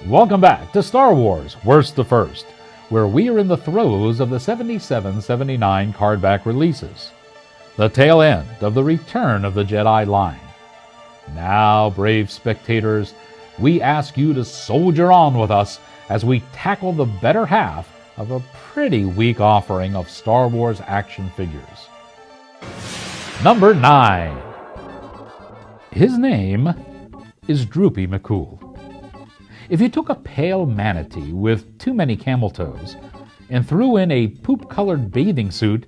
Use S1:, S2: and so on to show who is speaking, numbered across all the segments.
S1: Welcome back to Star Wars Worst to First, where we are in the throes of the 77-79 cardback releases, the tail end of the Return of the Jedi line. Now, brave spectators, we ask you to soldier on with us as we tackle the better half of a pretty weak offering of Star Wars action figures. Number 9. His name is Droopy McCool. If you took a pale manatee with too many camel toes and threw in a poop-colored bathing suit,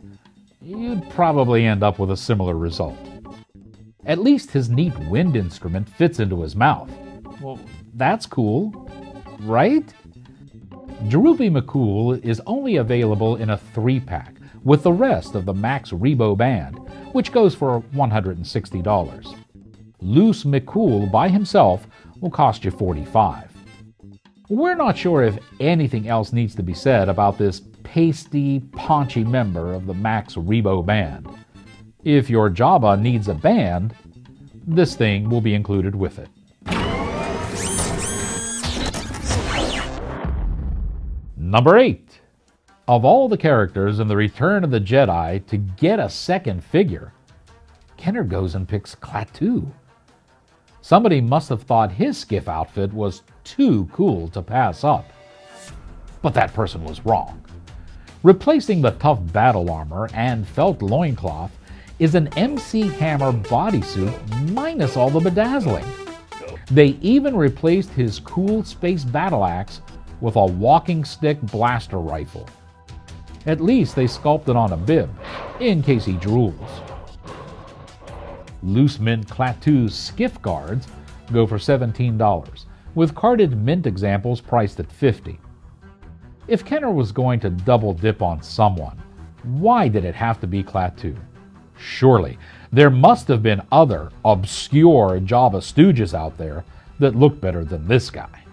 S1: you'd probably end up with a similar result. At least his neat wind instrument fits into his mouth. Well, that's cool, right? Droopy McCool is only available in a 3-pack with the rest of the Max Rebo band, which goes for $160. Loose McCool by himself will cost you $45. We're not sure if anything else needs to be said about this pasty, paunchy member of the Max Rebo band. If your Jabba needs a band, this thing will be included with it. Number 8. Of all the characters in the Return of the Jedi to get a second figure, Kenner goes and picks Klaatu. Somebody must have thought his skiff outfit was too cool to pass up. But that person was wrong. Replacing the tough battle armor and felt loincloth is an MC Hammer bodysuit minus all the bedazzling. They even replaced his cool space battle axe with a walking stick blaster rifle. At least they sculpted on a bib, in case he drools. Loose mint Klaatu's skiff guards go for $17, with carded mint examples priced at $50. If Kenner was going to double dip on someone, why did it have to be Klaatu? Surely, there must have been other obscure Jabba stooges out there that looked better than this guy.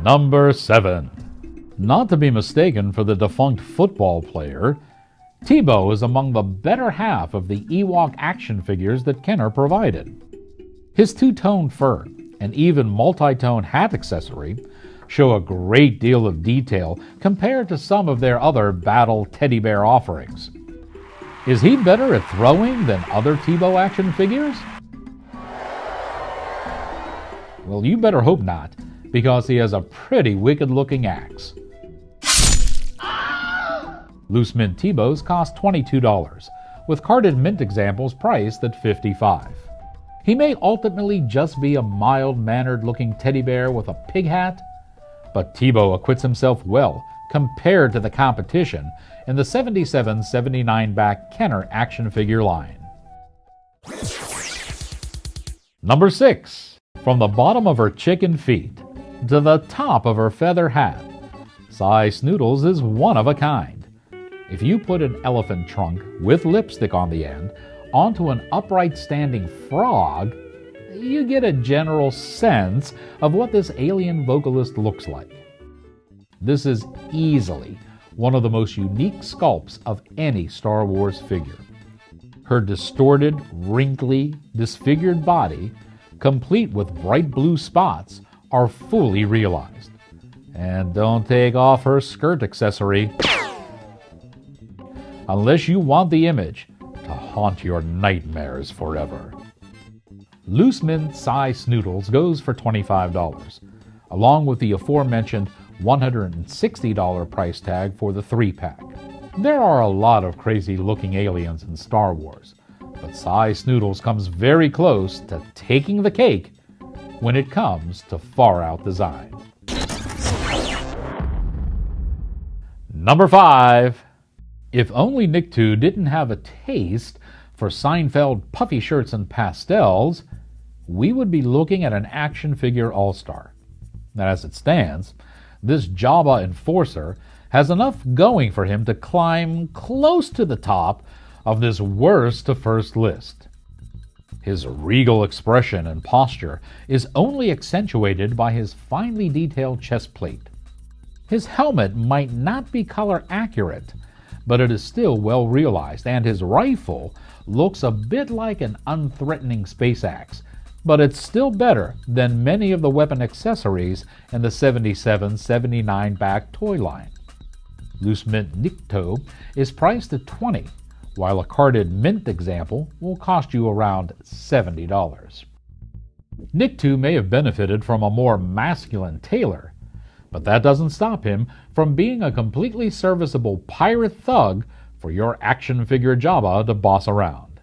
S1: Number 7. Not to be mistaken for the defunct football player, Tebow is among the better half of the Ewok action figures that Kenner provided. His two-tone fur and even multi-tone hat accessory show a great deal of detail compared to some of their other battle teddy bear offerings. Is he better at throwing than other Tebow action figures? Well, you better hope not, because he has a pretty wicked-looking axe. Loose mint Tebows cost $22, with carded mint examples priced at $55. He may ultimately just be a mild-mannered-looking teddy bear with a pig hat, but Tebow acquits himself well compared to the competition in the 77-79 back Kenner action figure line. Number 6. From the bottom of her chicken feet to the top of her feather hat, Cy Snoodles is one of a kind. If you put an elephant trunk with lipstick on the end onto an upright standing frog, you get a general sense of what this alien vocalist looks like. This is easily one of the most unique sculpts of any Star Wars figure. Her distorted, wrinkly, disfigured body, complete with bright blue spots, are fully realized. And don't take off her skirt accessory, unless you want the image to haunt your nightmares forever. Loose mint Cy Snoodles goes for $25, along with the aforementioned $160 price tag for the 3-pack. There are a lot of crazy-looking aliens in Star Wars, but Cy Snoodles comes very close to taking the cake when it comes to far-out design. Number 5. If only Nicktoon didn't have a taste for Seinfeld puffy shirts and pastels, we would be looking at an action figure all-star. And as it stands, this Jabba enforcer has enough going for him to climb close to the top of this worst to first list. His regal expression and posture is only accentuated by his finely detailed chest plate. His helmet might not be color accurate, but it is still well realized, and his rifle looks a bit like an unthreatening space axe, but it's still better than many of the weapon accessories in the 77-79 back toy line. Loose mint Nikto is priced at $20, while a carded mint example will cost you around $70. Nikto may have benefited from a more masculine tailor, but that doesn't stop him from being a completely serviceable pirate thug for your action figure Jabba to boss around.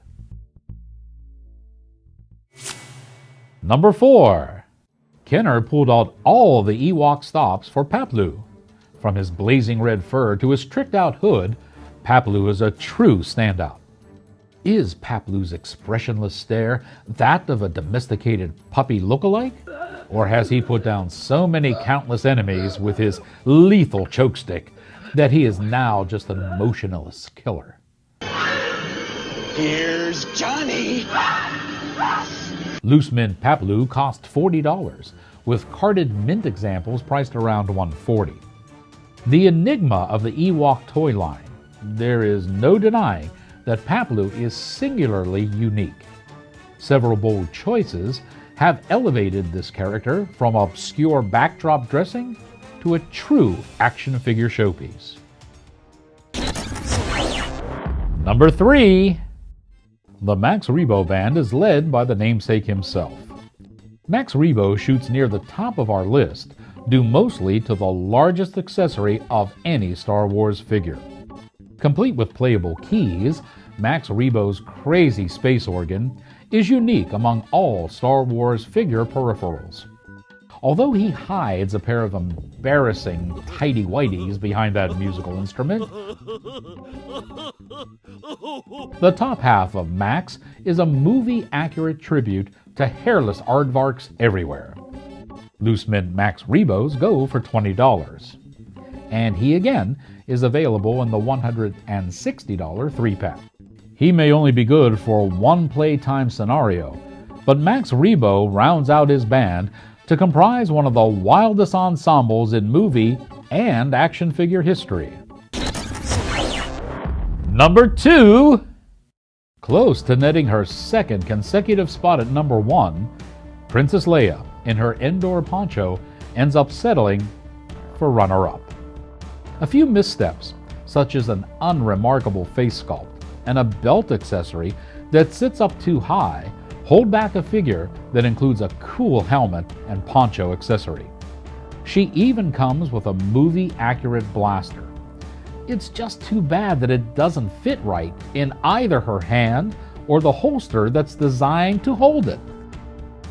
S1: Number 4. Kenner pulled out all the Ewok stops for PAP Lu. From his blazing red fur to his tricked-out hood, PAP Lu is a true standout. Is PAP Lu's expressionless stare that of a domesticated puppy look-alike? Or has he put down so many countless enemies with his lethal chokestick that he is now just an emotionless killer?
S2: Here's Johnny!
S1: Loose mint PAP Lu cost $40, with carded mint examples priced around $140. The enigma of the Ewok toy line, there is no denying that PAP Lu is singularly unique. Several bold choices have elevated this character from obscure backdrop dressing to a true action figure showpiece. Number 3. The Max Rebo band is led by the namesake himself. Max Rebo shoots near the top of our list, due mostly to the largest accessory of any Star Wars figure. Complete with playable keys, Max Rebo's crazy space organ is unique among all Star Wars figure peripherals. Although he hides a pair of embarrassing tighty-whities behind that musical instrument, the top half of Max is a movie-accurate tribute to hairless aardvarks everywhere. Loose mint Max Rebos go for $20. And he again is available in the $160 3-pack. He may only be good for one playtime scenario, but Max Rebo rounds out his band to comprise one of the wildest ensembles in movie and action figure history. Number 2. Close to netting her second consecutive spot at number 1, Princess Leia in her Endor poncho ends up settling for runner-up. A few missteps, such as an unremarkable face sculpt and a belt accessory that sits up too high, hold back a figure that includes a cool helmet and poncho accessory. She even comes with a movie-accurate blaster. It's just too bad that it doesn't fit right in either her hand or the holster that's designed to hold it.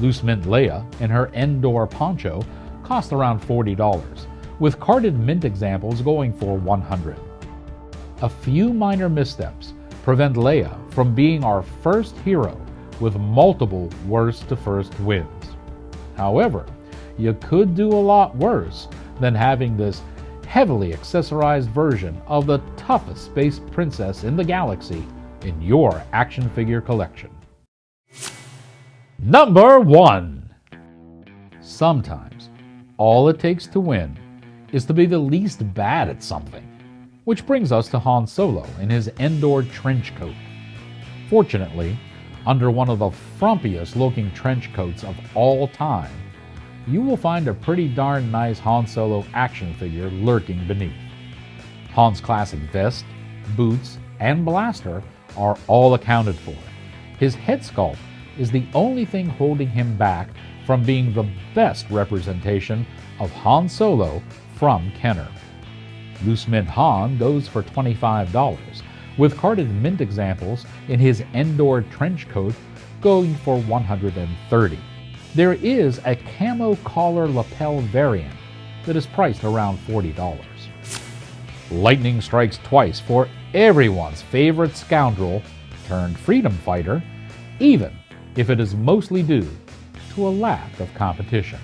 S1: Loose mint Leia in her Endor poncho cost around $40, with carded mint examples going for $100. A few minor missteps prevent Leia from being our first hero with multiple worst to first wins. However, you could do a lot worse than having this heavily accessorized version of the toughest space princess in the galaxy in your action figure collection. Number 1. Sometimes, all it takes to win is to be the least bad at something, which brings us to Han Solo in his Endor trench coat. Fortunately, under one of the frumpiest looking trench coats of all time, you will find a pretty darn nice Han Solo action figure lurking beneath. Han's classic vest, boots, and blaster are all accounted for. His head sculpt is the only thing holding him back from being the best representation of Han Solo from Kenner. Loose mint Han goes for $25, with carded mint examples in his Endor trench coat going for $130. There is a camo collar lapel variant that is priced around $40. Lightning strikes twice for everyone's favorite scoundrel turned freedom fighter, even if it is mostly due to a lack of competition.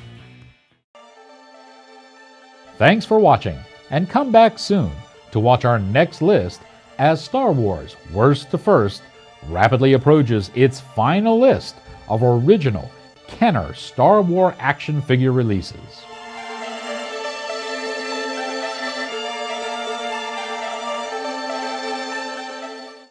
S1: Thanks for watching, and come back soon to watch our next list as Star Wars Worst to First rapidly approaches its final list of original Kenner Star Wars action figure releases.